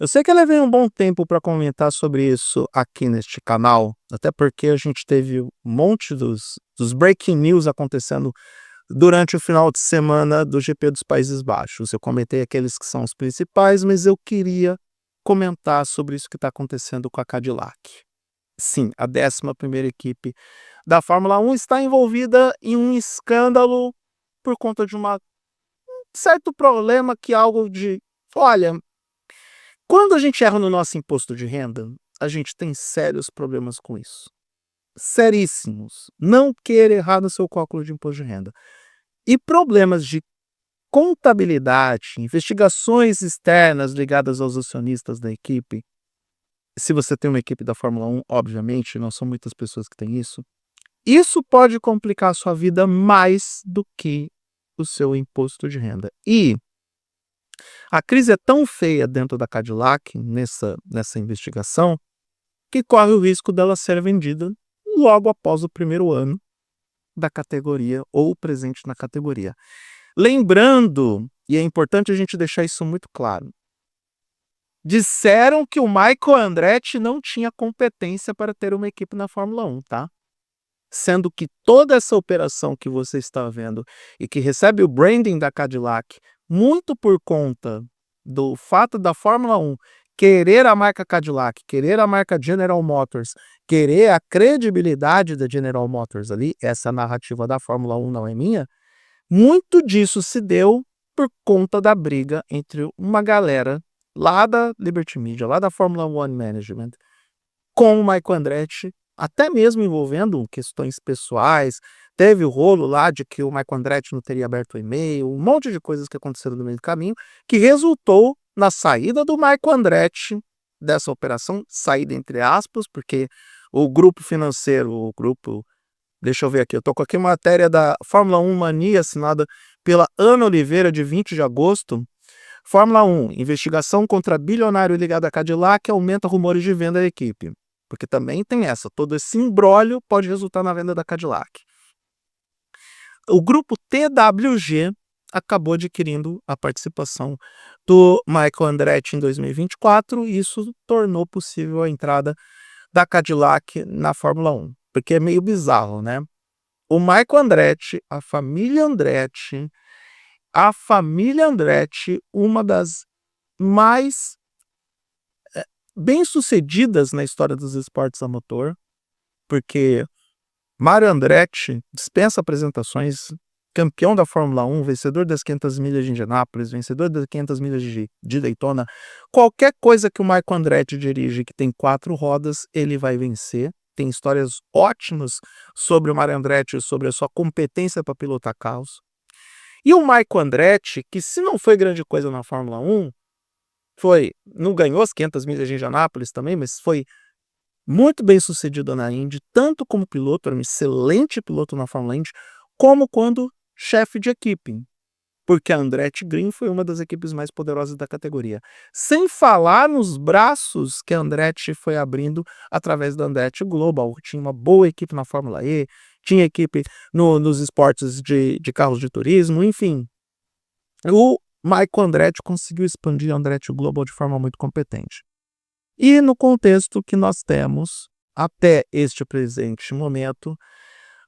Eu sei que eu levei um bom tempo para comentar sobre isso aqui neste canal, até porque a gente teve um monte dos breaking news acontecendo durante o final de semana do GP dos Países Baixos. Eu comentei aqueles que são os principais, mas eu queria comentar sobre isso que está acontecendo com a Cadillac. Sim, a 11ª equipe da Fórmula 1 está envolvida em um escândalo por conta de um certo problema que algo de... Olha, quando a gente erra no nosso imposto de renda, a gente tem sérios problemas com isso. Seríssimos. Não queira errar no seu cálculo de imposto de renda. E problemas de contabilidade, investigações externas ligadas aos acionistas da equipe. Se você tem uma equipe da Fórmula 1, obviamente, não são muitas pessoas que têm isso. Isso pode complicar a sua vida mais do que o seu imposto de renda. E a crise é tão feia dentro da Cadillac, nessa investigação, que corre o risco dela ser vendida logo após o primeiro ano da categoria ou presente na categoria. Lembrando, e é importante a gente deixar isso muito claro, disseram que o Michael Andretti não tinha competência para ter uma equipe na Fórmula 1, tá? Sendo que toda essa operação que você está vendo e que recebe o branding da Cadillac, muito por conta do fato da Fórmula 1 querer a marca Cadillac, querer a marca General Motors, querer a credibilidade da General Motors ali, essa narrativa da Fórmula 1 não é minha, muito disso se deu por conta da briga entre uma galera lá da Liberty Media, lá da Fórmula 1 Management, com o Michael Andretti, até mesmo envolvendo questões pessoais. Teve o rolo lá de que o Michael Andretti não teria aberto o e-mail, um monte de coisas que aconteceram no meio do caminho, que resultou na saída do Michael Andretti dessa operação, saída entre aspas, porque o grupo financeiro, deixa eu ver aqui, eu tô com aqui uma matéria da Fórmula 1 Mania, assinada pela Ana Oliveira, de 20 de agosto. Fórmula 1, investigação contra bilionário ligado à Cadillac aumenta rumores de venda da equipe. Porque também tem essa, todo esse imbróglio pode resultar na venda da Cadillac. O grupo TWG acabou adquirindo a participação do Michael Andretti em 2024 e isso tornou possível a entrada da Cadillac na Fórmula 1. Porque é meio bizarro, né? O Michael Andretti, a família Andretti, uma das mais bem-sucedidas na história dos esportes a motor, porque Mario Andretti dispensa apresentações, campeão da Fórmula 1, vencedor das 500 milhas de Indianápolis, vencedor das 500 milhas de Daytona. Qualquer coisa que o Michael Andretti dirige que tem 4 rodas, ele vai vencer. Tem histórias ótimas sobre o Mario Andretti, sobre a sua competência para pilotar carros. E o Michael Andretti, que se não foi grande coisa na Fórmula 1, não ganhou as 500 milhas de Indianápolis também, mas foi muito bem sucedido na Indy, tanto como piloto, era um excelente piloto na Fórmula Indy, como quando chefe de equipe, porque a Andretti Green foi uma das equipes mais poderosas da categoria. Sem falar nos braços que a Andretti foi abrindo através da Andretti Global, tinha uma boa equipe na Fórmula E, tinha equipe nos esportes de carros de turismo, enfim. O Michael Andretti conseguiu expandir a Andretti Global de forma muito competente. E no contexto que nós temos, até este presente momento,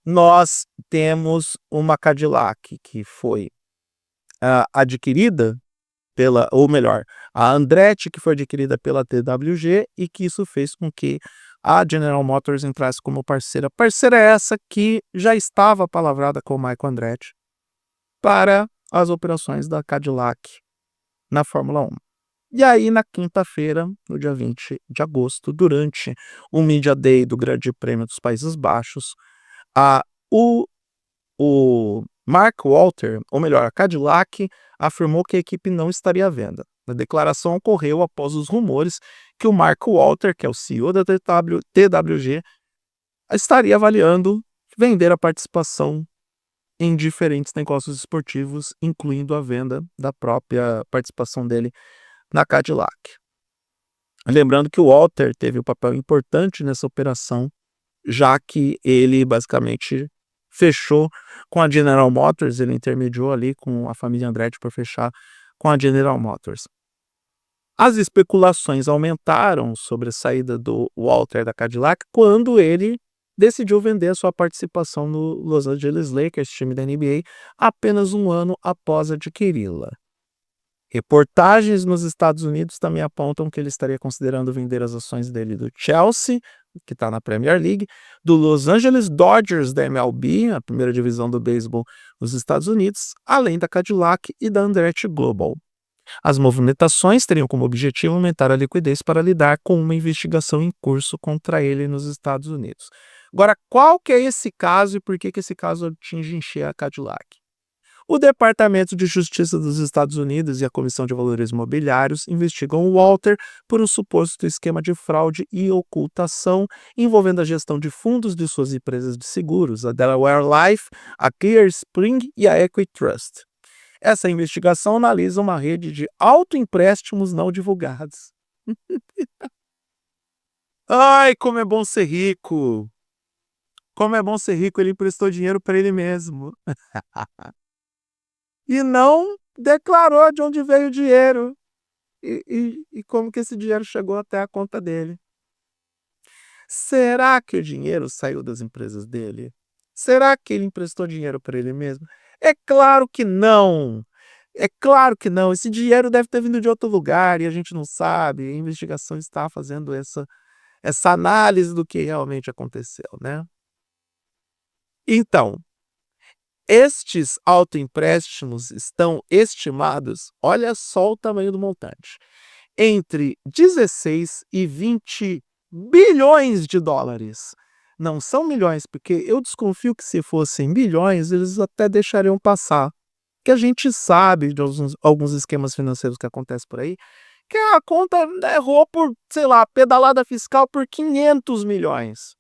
nós temos uma Cadillac que foi adquirida ou melhor, a Andretti que foi adquirida pela TWG e que isso fez com que a General Motors entrasse como parceira. Parceira essa que já estava palavrada com o Michael Andretti para as operações da Cadillac na Fórmula 1. E aí, na quinta-feira, no dia 20 de agosto, durante o Media Day do Grande Prêmio dos Países Baixos, o Mark Walter, ou melhor, a Cadillac, afirmou que a equipe não estaria à venda. A declaração ocorreu após os rumores que o Mark Walter, que é o CEO da TWG, estaria avaliando vender a participação em diferentes negócios esportivos, incluindo a venda da própria participação dele na Cadillac. Lembrando que o Walter teve um papel importante nessa operação, já que ele basicamente fechou com a General Motors, ele intermediou ali com a família Andretti para fechar com a General Motors. As especulações aumentaram sobre a saída do Walter da Cadillac quando ele decidiu vender a sua participação no Los Angeles Lakers, time da NBA, apenas um ano após adquiri-la. Reportagens nos Estados Unidos também apontam que ele estaria considerando vender as ações dele do Chelsea, que está na Premier League, do Los Angeles Dodgers da MLB, a primeira divisão do beisebol nos Estados Unidos, além da Cadillac e da Andretti Global. As movimentações teriam como objetivo aumentar a liquidez para lidar com uma investigação em curso contra ele nos Estados Unidos. Agora, qual que é esse caso e por que esse caso atinge a Cadillac? O Departamento de Justiça dos Estados Unidos e a Comissão de Valores Imobiliários investigam o Walter por um suposto esquema de fraude e ocultação envolvendo a gestão de fundos de suas empresas de seguros, a Delaware Life, a Clear Spring e a Equity Trust. Essa investigação analisa uma rede de autoempréstimos não divulgados. Ai, como é bom ser rico! Como é bom ser rico, ele emprestou dinheiro para ele mesmo. E não declarou de onde veio o dinheiro e como que esse dinheiro chegou até a conta dele. Será que o dinheiro saiu das empresas dele? Será que ele emprestou dinheiro para ele mesmo? É claro que não. É claro que não. Esse dinheiro deve ter vindo de outro lugar e a gente não sabe. A investigação está fazendo essa análise do que realmente aconteceu, né? Então, estes autoempréstimos estão estimados, olha só o tamanho do montante, entre 16 e 20 bilhões de dólares. Não são milhões, porque eu desconfio que se fossem bilhões, eles até deixariam passar. Que a gente sabe de alguns esquemas financeiros que acontecem por aí, que a conta errou por, sei lá, pedalada fiscal por 500 milhões.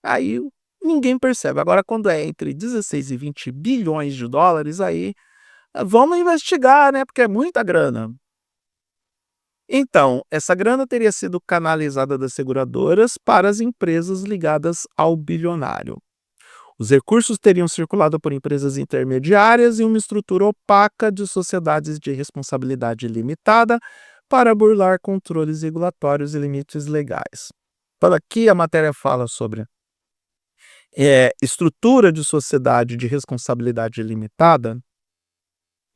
Aí ninguém percebe. Agora, quando é entre 16 e 20 bilhões de dólares, aí vamos investigar, né? Porque é muita grana. Então, essa grana teria sido canalizada das seguradoras para as empresas ligadas ao bilionário. Os recursos teriam circulado por empresas intermediárias e uma estrutura opaca de sociedades de responsabilidade limitada para burlar controles regulatórios e limites legais. Então, aqui a matéria fala sobre estrutura de sociedade de responsabilidade limitada.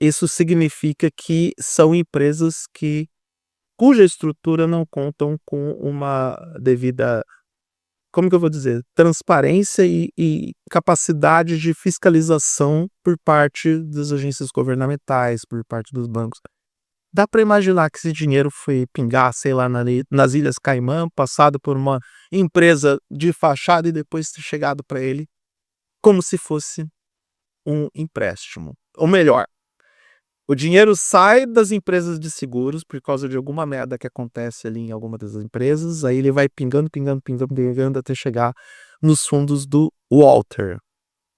Isso significa que são empresas cuja estrutura não contam com uma devida, como que eu vou dizer, transparência e capacidade de fiscalização por parte das agências governamentais, por parte dos bancos. Dá para imaginar que esse dinheiro foi pingar, sei lá, nas Ilhas Caimã, passado por uma empresa de fachada e depois ter chegado para ele como se fosse um empréstimo. Ou melhor, o dinheiro sai das empresas de seguros por causa de alguma merda que acontece ali em alguma das empresas, aí ele vai pingando, pingando, pingando, pingando até chegar nos fundos do Walter,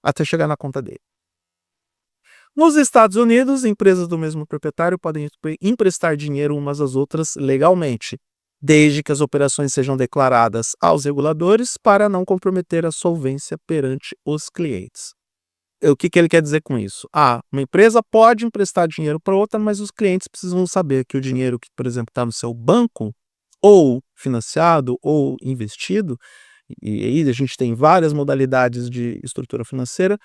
até chegar na conta dele. Nos Estados Unidos, empresas do mesmo proprietário podem emprestar dinheiro umas às outras legalmente, desde que as operações sejam declaradas aos reguladores para não comprometer a solvência perante os clientes. O que ele quer dizer com isso? Uma empresa pode emprestar dinheiro para outra, mas os clientes precisam saber que o dinheiro que, por exemplo, está no seu banco, ou financiado, ou investido, e aí a gente tem várias modalidades de estrutura financeira,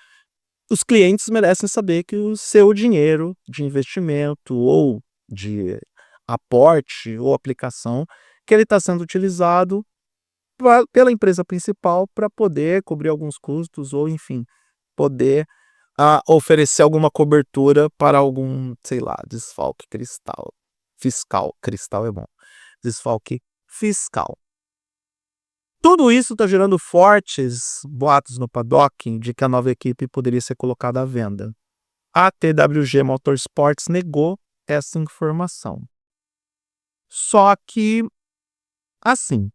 os clientes merecem saber que o seu dinheiro de investimento, ou de aporte, ou aplicação, que ele está sendo utilizado pela empresa principal para poder cobrir alguns custos, ou enfim, poder oferecer alguma cobertura para algum, sei lá, desfalque fiscal. Cristal é bom. Desfalque fiscal. Tudo isso está gerando fortes boatos no paddock de que a nova equipe poderia ser colocada à venda. A TWG Motorsports negou essa informação. Só que, assim,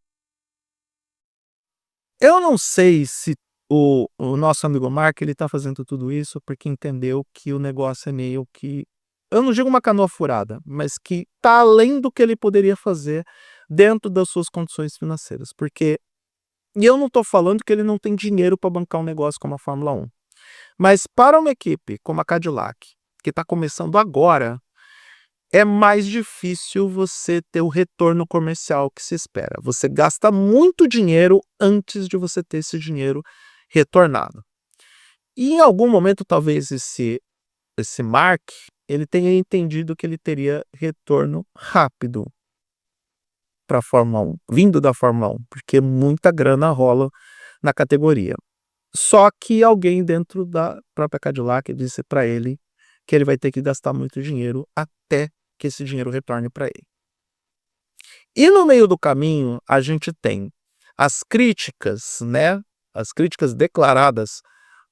eu não sei se o nosso amigo Mark está fazendo tudo isso porque entendeu que o negócio é meio que, eu não digo uma canoa furada, mas que está além do que ele poderia fazer dentro das suas condições financeiras. E eu não estou falando que ele não tem dinheiro para bancar um negócio como a Fórmula 1. Mas para uma equipe como a Cadillac, que está começando agora, é mais difícil você ter o retorno comercial que se espera. Você gasta muito dinheiro antes de você ter esse dinheiro retornado. E em algum momento, talvez esse Mark, ele tenha entendido que ele teria retorno rápido para a Fórmula 1, vindo da Fórmula 1, porque muita grana rola na categoria. Só que alguém dentro da própria Cadillac disse para ele que ele vai ter que gastar muito dinheiro até que esse dinheiro retorne para ele. E no meio do caminho, a gente tem as críticas, né? As críticas declaradas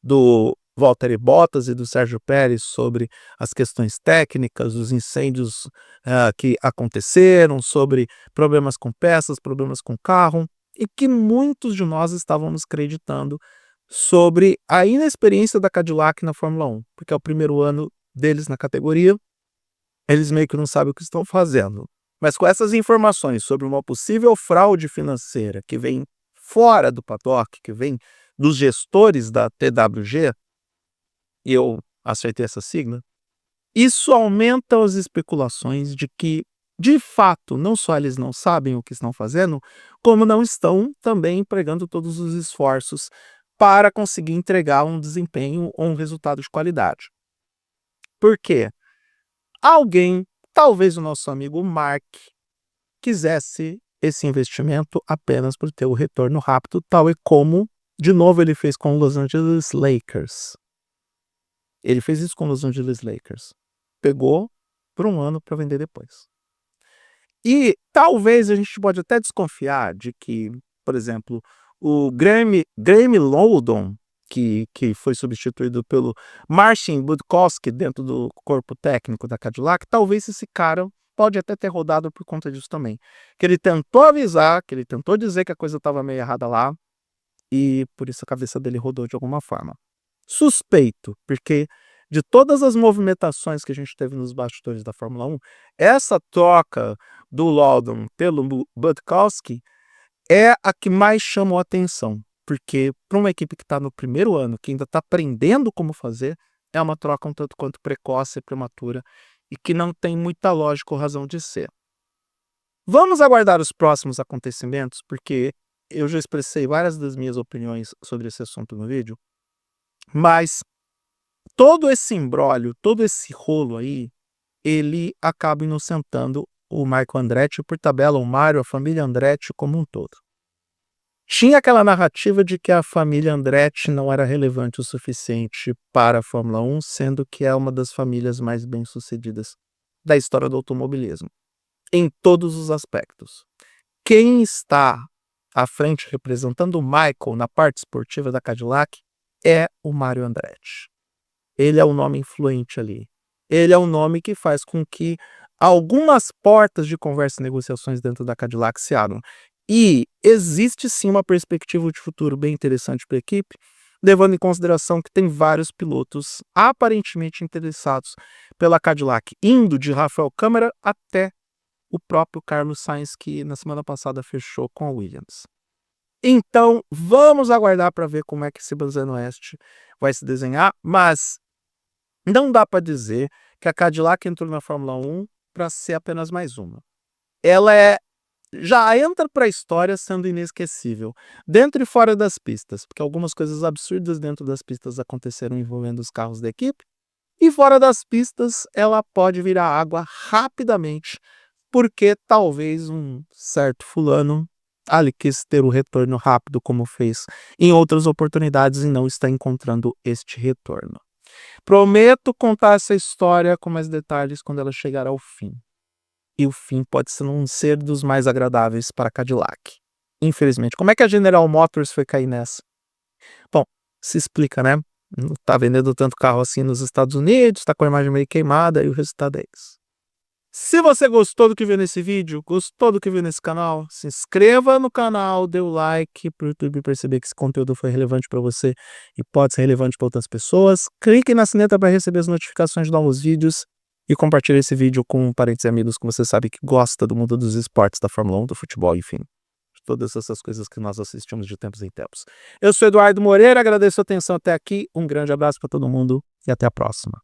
do Valtteri Bottas e do Sérgio Pérez sobre as questões técnicas, os incêndios que aconteceram, sobre problemas com peças, problemas com carro, e que muitos de nós estávamos acreditando sobre a inexperiência da Cadillac na Fórmula 1, porque é o primeiro ano deles na categoria, eles meio que não sabem o que estão fazendo. Mas com essas informações sobre uma possível fraude financeira que vem fora do paddock, que vem dos gestores da TWG, e eu acertei essa sigla, isso aumenta as especulações de que, de fato, não só eles não sabem o que estão fazendo, como não estão também empregando todos os esforços para conseguir entregar um desempenho ou um resultado de qualidade. Por quê? Alguém, talvez o nosso amigo Mark, quisesse esse investimento apenas por ter o retorno rápido, tal e como, de novo, ele fez com o Los Angeles Lakers. Ele fez isso com o Los Angeles Lakers. Pegou por um ano para vender depois. E talvez a gente pode até desconfiar de que, por exemplo, o Graeme Lowdon, que foi substituído pelo Marcin Budkowski dentro do corpo técnico da Cadillac, talvez esse cara pode até ter rodado por conta disso também. Que ele tentou avisar, que ele tentou dizer que a coisa estava meio errada lá, e por isso a cabeça dele rodou de alguma forma. Suspeito, porque de todas as movimentações que a gente teve nos bastidores da Fórmula 1, essa troca do Lowdon pelo Budkowski é a que mais chamou a atenção, porque para uma equipe que está no primeiro ano, que ainda está aprendendo como fazer, é uma troca um tanto quanto precoce e prematura e que não tem muita lógica ou razão de ser. Vamos aguardar os próximos acontecimentos, porque eu já expressei várias das minhas opiniões sobre esse assunto no vídeo, mas todo esse imbróglio, todo esse rolo aí, ele acaba inocentando o Marco Andretti, por tabela o Mário, a família Andretti como um todo. Tinha aquela narrativa de que a família Andretti não era relevante o suficiente para a Fórmula 1, sendo que é uma das famílias mais bem-sucedidas da história do automobilismo, em todos os aspectos. Quem está à frente representando o Michael na parte esportiva da Cadillac é o Mário Andretti. Ele é o nome influente ali. Ele é o nome que faz com que algumas portas de conversa e negociações dentro da Cadillac se abram. E existe sim uma perspectiva de futuro bem interessante para a equipe, levando em consideração que tem vários pilotos aparentemente interessados pela Cadillac, indo de Rafael Câmara até o próprio Carlos Sainz, que na semana passada fechou com a Williams. Então, vamos aguardar para ver como é que esse Banzano Oeste vai se desenhar, mas não dá para dizer que a Cadillac entrou na Fórmula 1 para ser apenas mais uma. Ela já entra para a história sendo inesquecível, dentro e fora das pistas, porque algumas coisas absurdas dentro das pistas aconteceram envolvendo os carros da equipe, e fora das pistas ela pode virar água rapidamente, porque talvez um certo fulano ali quis ter o retorno rápido como fez em outras oportunidades e não está encontrando este retorno. Prometo contar essa história com mais detalhes quando ela chegar ao fim. E o fim pode não ser dos mais agradáveis para a Cadillac. Infelizmente. Como é que a General Motors foi cair nessa? Bom, se explica, né? Não tá vendendo tanto carro assim nos Estados Unidos, tá com a imagem meio queimada e o resultado é esse. Se você gostou do que viu nesse vídeo, gostou do que viu nesse canal, se inscreva no canal, dê o like para o YouTube perceber que esse conteúdo foi relevante para você e pode ser relevante para outras pessoas. Clique na sineta para receber as notificações de novos vídeos e compartilhe esse vídeo com parentes e amigos que você sabe que gosta do mundo dos esportes, da Fórmula 1, do futebol, enfim. Todas essas coisas que nós assistimos de tempos em tempos. Eu sou Eduardo Moreira, agradeço a atenção até aqui, um grande abraço para todo mundo e até a próxima.